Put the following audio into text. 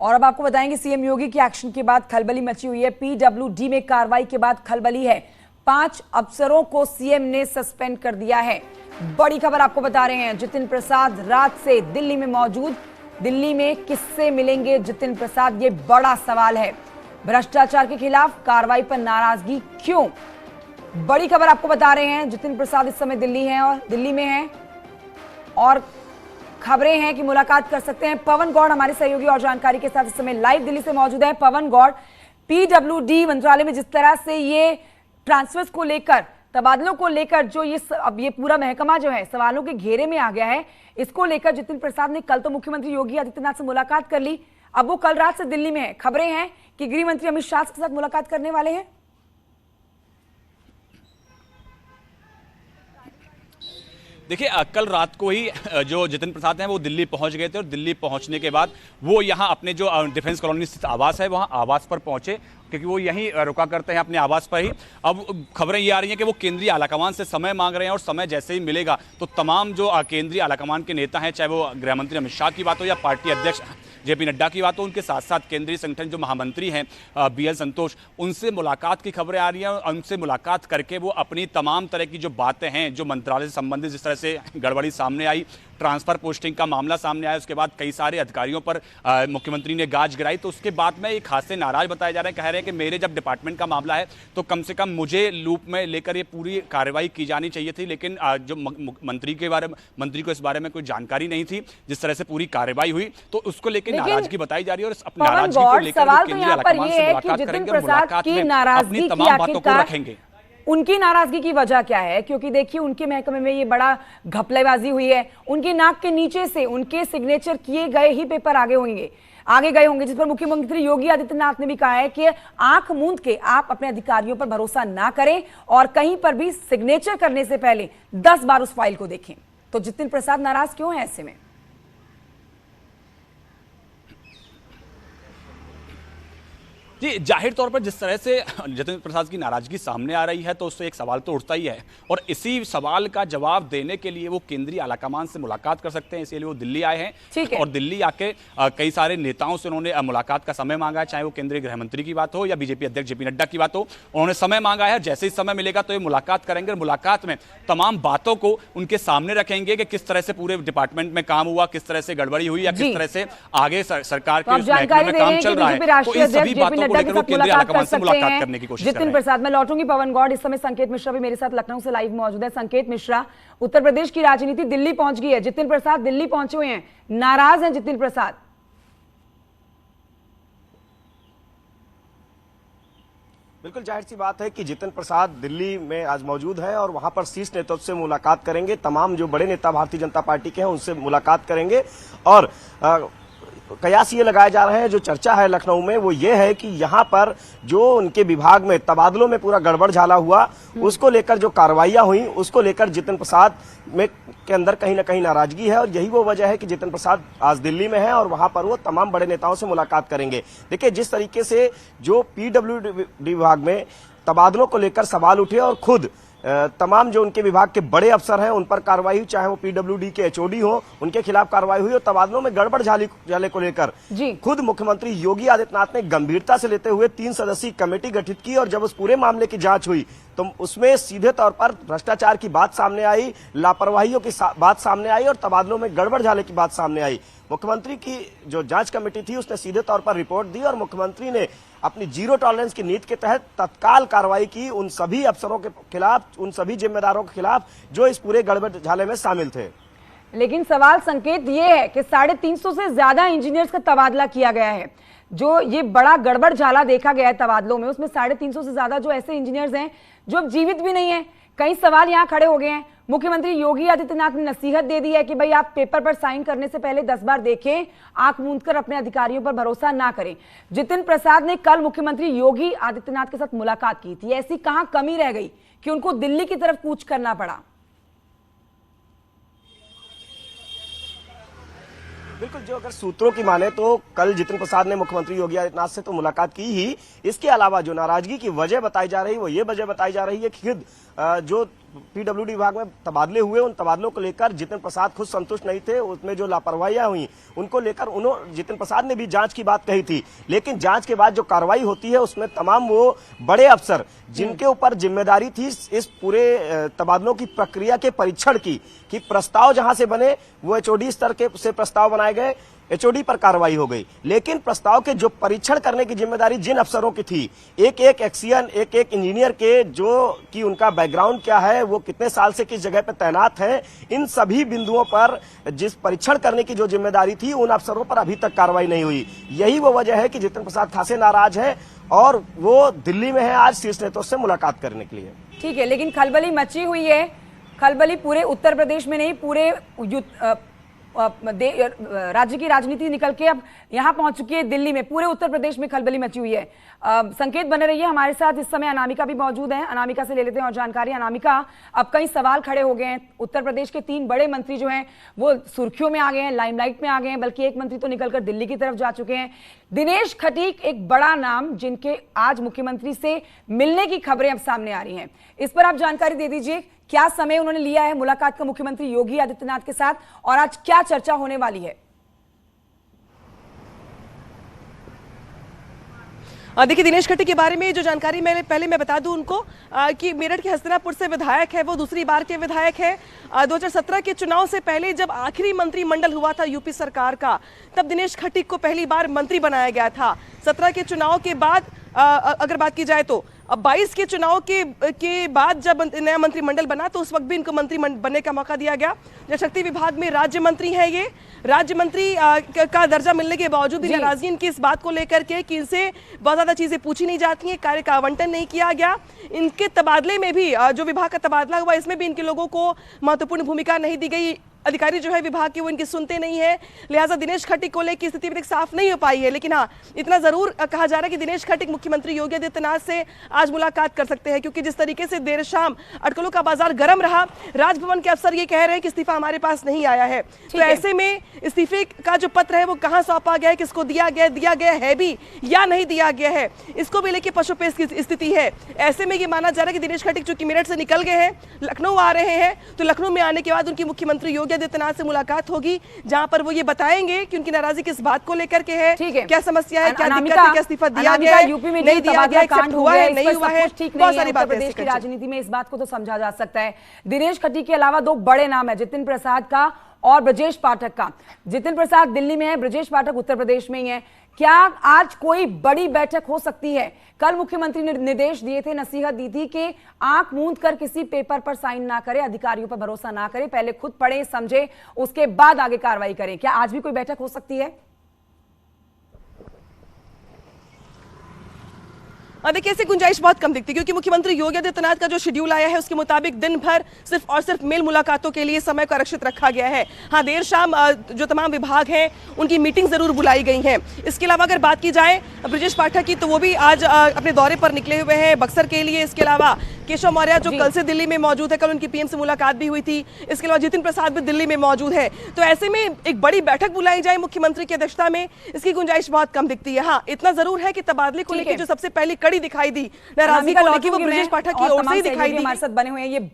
और अब आपको बताएंगे सीएम योगी के एक्शन के बाद खलबली मची हुई है। पीडब्ल्यूडी में कार्रवाई के बाद खलबली है। 5 अफसरों को सीएम ने सस्पेंड कर दिया है। बड़ी खबर आपको बता रहे हैं, जितिन प्रसाद रात से दिल्ली में मौजूद। दिल्ली में किससे मिलेंगे जितिन प्रसाद, ये बड़ा सवाल है। भ्रष्टाचार के खिलाफ कार्रवाई पर नाराजगी क्यों? बड़ी खबर आपको बता रहे हैं, जितिन प्रसाद इस समय दिल्ली में हैं और खबरें हैं कि मुलाकात कर सकते हैं। पवन गौड़ हमारे सहयोगी और जानकारी के साथ इस समय लाइव दिल्ली से मौजूद है। पवन गौड़, पीडब्ल्यूडी मंत्रालय में जिस तरह से ये ट्रांसफर्स को लेकर, तबादलों को लेकर जो अब ये पूरा महकमा जो है सवालों के घेरे में आ गया है, इसको लेकर जितिन प्रसाद ने कल तो मुख्यमंत्री योगी आदित्यनाथ से मुलाकात कर ली, अब वो कल रात से दिल्ली में है। खबरें हैं कि गृह मंत्री अमित शाह के साथ मुलाकात करने वाले हैं। देखिए, कल रात को ही जो जितिन प्रसाद हैं वो दिल्ली पहुंच गए थे और दिल्ली पहुंचने के बाद वो यहां अपने जो डिफेंस कॉलोनी स्थित आवास है वहां आवास पर पहुंचे, क्योंकि वो यहीं रुका करते हैं अपने आवास पर ही। अब खबरें ये आ रही हैं कि वो केंद्रीय आलाकमान से समय मांग रहे हैं और समय जैसे ही मिलेगा तो तमाम जो केंद्रीय आलाकमान के नेता हैं, चाहे वो गृह मंत्री अमित शाह की बात हो या पार्टी अध्यक्ष जेपी नड्डा की बात हो, उनके साथ साथ केंद्रीय संगठन जो महामंत्री हैं बीएल संतोष, उनसे मुलाकात की खबरें आ रही हैं। और उनसे मुलाकात करके वो अपनी तमाम तरह की जो बातें हैं, जो मंत्रालय से संबंधित जिस तरह से गड़बड़ी सामने आई, ट्रांसफर पोस्टिंग का मामला सामने आया, उसके बाद कई सारे अधिकारियों पर मुख्यमंत्री ने गाज गिराई, तो उसके बाद में एक खासे नाराज बताए जा रहे हैं। कह रहे हैं कि मेरे जब डिपार्टमेंट का मामला है तो कम से कम मुझे लूप में लेकर ये पूरी कार्रवाई की जानी चाहिए थी, लेकिन जो मंत्री को इस बारे में कोई जानकारी नहीं थी। जिस तरह से पूरी कार्रवाई हुई तो उसको लेकर नाराजगी बताई जा रही है और अपनी नाराजगी को लेकर केंद्रीय आलाकमान से मुलाकात करेंगे और मुलाकात में अपनी तमाम बातों को रखेंगे। उनकी नाराजगी की वजह क्या है? क्योंकि देखिए, उनके महकमे में ये बड़ा घपलेबाजी हुई है। उनकी नाक के नीचे से उनके सिग्नेचर किए गए ही पेपर आगे गए होंगे, जिस पर मुख्यमंत्री योगी आदित्यनाथ ने भी कहा है कि आंख मूंद के आप अपने अधिकारियों पर भरोसा ना करें और कहीं पर भी सिग्नेचर करने से पहले 10 बार उस फाइल को देखें। तो जितिन प्रसाद नाराज क्यों है ऐसे में? जी, जाहिर तौर पर जिस तरह से जितिन प्रसाद की नाराजगी सामने आ रही है तो उससे एक सवाल तो उठता ही है और इसी सवाल का जवाब देने के लिए वो केंद्रीय आलाकमान से मुलाकात कर सकते हैं, इसलिए वो दिल्ली आए हैं। और दिल्ली आके कई सारे नेताओं से उन्होंने मुलाकात का समय मांगा है, चाहे वो केंद्रीय गृह मंत्री की बात हो या बीजेपी अध्यक्ष जेपी नड्डा की बात हो। उन्होंने समय मांगा है, जैसे ही समय मिलेगा तो ये मुलाकात करेंगे और मुलाकात में तमाम बातों को उनके सामने रखेंगे कि किस तरह से पूरे डिपार्टमेंट में काम हुआ, किस तरह से गड़बड़ी हुई या किस तरह से आगे सरकार के में काम चल रहा है। तो इन सभी बातों मुलाकात कर सकते हैं जितिन प्रसाद। मैं लौटूंगी पवन गौड़, इस समय संकेत मिश्रा भी मेरे साथ लखनऊ से लाइव मौजूद है। संकेत मिश्रा, उत्तर प्रदेश की राजनीति दिल्ली पहुंच गई है, जितिन प्रसाद दिल्ली पहुंचे हुए हैं, नाराज हैं जितिन प्रसाद? बिल्कुल जाहिर सी बात है कि जितिन प्रसाद दिल्ली में आज मौजूद है और वहां पर शीर्ष नेतृत्व से मुलाकात करेंगे। तमाम जो बड़े नेता भारतीय जनता पार्टी के हैं उनसे मुलाकात करेंगे और कयास ये लगाए जा रहे हैं, जो चर्चा है लखनऊ में वो ये है कि यहाँ पर जो उनके विभाग में तबादलों में पूरा गड़बड़ झाला हुआ, उसको लेकर जो कार्रवाइयां हुई, उसको लेकर जितिन प्रसाद में के अंदर कहीं ना कहीं नाराजगी है और यही वो वजह है कि जितिन प्रसाद आज दिल्ली में है और वहां पर वो तमाम बड़े नेताओं से मुलाकात करेंगे। देखिए, जिस तरीके से जो पीडब्ल्यूडी विभाग में तबादलों को लेकर सवाल उठे और खुद तमाम जो उनके विभाग के बड़े अफसर हैं उन पर कार्रवाई हुई, चाहे वो पीडब्ल्यूडी के एचओडी हो, उनके खिलाफ कार्रवाई हुई और तबादलों में गड़बड़ झाले को लेकर खुद मुख्यमंत्री योगी आदित्यनाथ ने गंभीरता से लेते हुए 3 सदस्यीय कमेटी गठित की और जब उस पूरे मामले की जांच हुई तो उसमें सीधे तौर पर भ्रष्टाचार की बात सामने आई, लापरवाहियों की बात सामने आई और तबादलों में गड़बड़ झाले की बात सामने आई। मुख्यमंत्री की जो जांच कमेटी थी उसने सीधे तौर पर रिपोर्ट दी और मुख्यमंत्री ने अपनी जीरो टॉलरेंस की नीति के तहत तत्काल कार्रवाई की उन सभी अफसरों के खिलाफ, उन सभी जिम्मेदारों के खिलाफ जो इस पूरे गड़बड़ झाले में शामिल थे। लेकिन सवाल संकेत ये है कि 350 से ज्यादा इंजीनियर्स का तबादला किया गया है। जो ये बड़ा गड़बड़ झाला देखा गया है तबादलों में, उसमें 350 से ज्यादा जो ऐसे इंजीनियर्स हैं जो अब जीवित भी नहीं है। कई सवाल यहां खड़े हो गए हैं। मुख्यमंत्री योगी आदित्यनाथ ने नसीहत दे दी है कि भाई आप पेपर पर साइन करने से पहले 10 बार देखें, आंख मूंद कर अपने अधिकारियों पर भरोसा ना करें। जितिन प्रसाद ने कल मुख्यमंत्री योगी आदित्यनाथ के साथ मुलाकात की थी, ऐसी कहां कमी रह गई कि उनको दिल्ली की तरफ कूच करना पड़ा? बिल्कुल, जो अगर सूत्रों की माने तो कल जितिन प्रसाद ने मुख्यमंत्री योगी आदित्यनाथ से तो मुलाकात की ही, इसके अलावा जो नाराजगी की वजह बताई जा रही है वो ये वजह बताई जा रही है कि जो पीडब्ल्यूडी विभाग में तबादले हुए, उन तबादलों को लेकर जितेंद्र प्रसाद खुद संतुष्ट नहीं थे। उसमें जो लापरवाहियां हुई उनको लेकर जितेंद्र प्रसाद ने भी जांच की बात कही थी, लेकिन जांच के बाद जो कार्रवाई होती है उसमें तमाम वो बड़े अफसर जिनके ऊपर जिम्मेदारी थी इस पूरे तबादलों की प्रक्रिया के परीक्षण की, कि प्रस्ताव जहां से बने वो एचओडी स्तर के से प्रस्ताव बनाए गए, एचओडी पर कार्रवाई हो गई, लेकिन प्रस्ताव के जो परीक्षण करने की जिम्मेदारी जिन अफसरों की थी, एक एक एक्सियन, एक एक इंजीनियर के, जो कि उनका बैकग्राउंड क्या है, वो कितने साल से किस जगह पर तैनात है, इन सभी बिंदुओं पर जिस परीक्षण करने की जो जिम्मेदारी थी उन अफसरों पर अभी तक कार्रवाई नहीं हुई। यही वो वजह है कि जितेंद्र प्रसाद खासे नाराज है और वो दिल्ली में है आज शीर्ष नेताओं से मुलाकात करने के लिए। ठीक है, लेकिन खलबली मची हुई है। खलबली पूरे उत्तर प्रदेश में नहीं, पूरे राज्य की राजनीति निकल के अब यहां पहुंच चुकी है दिल्ली में। पूरे उत्तर प्रदेश में खलबली मची हुई है। संकेत बने रहिए हमारे साथ। इस समय अनामिका भी मौजूद है, अनामिका से ले लेते हैं और जानकारी। अनामिका, अब कई सवाल खड़े हो गए हैं। उत्तर प्रदेश के 3 बड़े मंत्री जो हैं वो सुर्खियों में आ गए हैं, लाइमलाइट में आ गए हैं, बल्कि एक मंत्री तो निकलकर दिल्ली की तरफ जा चुके हैं। दिनेश खटीक एक बड़ा नाम, जिनके आज मुख्यमंत्री से मिलने की खबरें अब सामने आ रही हैं, इस पर आप जानकारी दे दीजिए। क्या समय उन्होंने लिया है मुलाकात का मुख्यमंत्री योगी आदित्यनाथ के साथ, और आज क्या चर्चा होने वाली है? देखिए, दिनेश खटीक के बारे में जो जानकारी मैं बता दूं उनको कि मेरठ के हस्तिनापुर से विधायक है, वो दूसरी बार के विधायक है। 2017 के चुनाव से पहले जब आखिरी मंत्रिमंडल हुआ था यूपी सरकार का, तब दिनेश खटीक को पहली बार मंत्री बनाया गया था। 17 के चुनाव के बाद अगर बात की जाए तो अब 22 के चुनाव के बाद जब नया मंत्रिमंडल बना तो उस वक्त भी इनको मंत्री बनने का मौका दिया गया। जल शक्ति विभाग में राज्य मंत्री है, ये राज्य मंत्री का दर्जा मिलने के बावजूद भी नाराजगी इनकी इस बात को लेकर के कि इनसे बहुत ज्यादा चीजें पूछी नहीं जाती हैं, कार्य का आवंटन नहीं किया गया। इनके तबादले में भी जो विभाग का तबादला हुआ इसमें भी इनके लोगों को महत्वपूर्ण भूमिका नहीं दी गई। अधिकारी जो है विभाग के वो इनकी सुनते नहीं है, लिहाजा दिनेश खटीक को लेकर स्थिति अभी तक साफ नहीं हो पाई है। लेकिन हाँ, इतना जरूर कहा जा रहा है कि दिनेश खटीक मुख्यमंत्री योगी आदित्यनाथ से आज मुलाकात कर सकते हैं, क्योंकि जिस तरीके से देर शाम अटकलों का बाजार गर्म रहा, राजभवन के अफसर ये कह रहे हैं कि इस्तीफा हमारे पास नहीं आया है। तो ऐसे में इस्तीफे का जो पत्र है वो कहाँ सौंपा गया है, किसको दिया गया है भी या नहीं दिया गया है, इसको भी लेकर पशुपेश की स्थिति है। ऐसे में ये माना जा रहा है कि दिनेश खटीक चूंकि मेरठ से निकल गए हैं, लखनऊ आ रहे हैं, तो लखनऊ में आने के बाद उनकी मुख्यमंत्री योगी आदित्यनाथ से मुलाकात होगी, जहां पर वो ये बताएंगे कि उनकी नाराजगी किस बात को लेकर के है, क्या समस्या है, क्या दिक्कत है, क्या इस्तीफा दिया गया है, यूपी में नहीं दिया गया, कांड हुआ है, नहीं हुआ है, बहुत सारी बातें। प्रदेश की राजनीति में इस बात को तो समझा जा सकता है। दिनेश खटीक के अलावा 2 बड़े नाम है, जितिन प्रसाद का और ब्रजेश पाठक का। जितिन प्रसाद दिल्ली में है, ब्रजेश पाठक उत्तर प्रदेश में ही है। क्या आज कोई बड़ी बैठक हो सकती है? कल मुख्यमंत्री ने निर्देश दिए थे, नसीहत दी थी कि आंख मूंद कर किसी पेपर पर साइन ना करें, अधिकारियों पर भरोसा ना करें, पहले खुद पढ़ें, समझें, उसके बाद आगे कार्रवाई करें। क्या आज भी कोई बैठक हो सकती है? देखिए, ऐसी गुंजाइश बहुत कम दिखती है, क्योंकि मुख्यमंत्री योगी आदित्यनाथ का जो शेड्यूल आया है उसके मुताबिक दिन भर सिर्फ और सिर्फ मेल मुलाकातों के लिए समय को आरक्षित रखा गया है। हाँ, देर शाम जो तमाम विभाग हैं उनकी मीटिंग जरूर बुलाई गई हैं। इसके अलावा अगर बात की जाए ब्रजेश पाठक की, तो वो भी आज अपने दौरे पर निकले हुए हैं बक्सर के लिए। इसके अलावा केशव मौर्य जो कल से दिल्ली में मौजूद है, कल उनकी पीएम से मुलाकात भी हुई थी। इसके अलावा जितिन प्रसाद भी दिल्ली में मौजूद है। तो ऐसे में एक बड़ी बैठक बुलाई जाए मुख्यमंत्री की अध्यक्षता में, इसकी गुंजाइश बहुत कम दिखती है। हाँ, इतना जरूर है कि तबादले को लेकर जो सबसे पहली कड़ी दिखाई दी नाराजगी को लेकर, वो ब्रजेश पाठक की ओर से ही दिखाई दी। हमारे साथ बने हुए हैं ये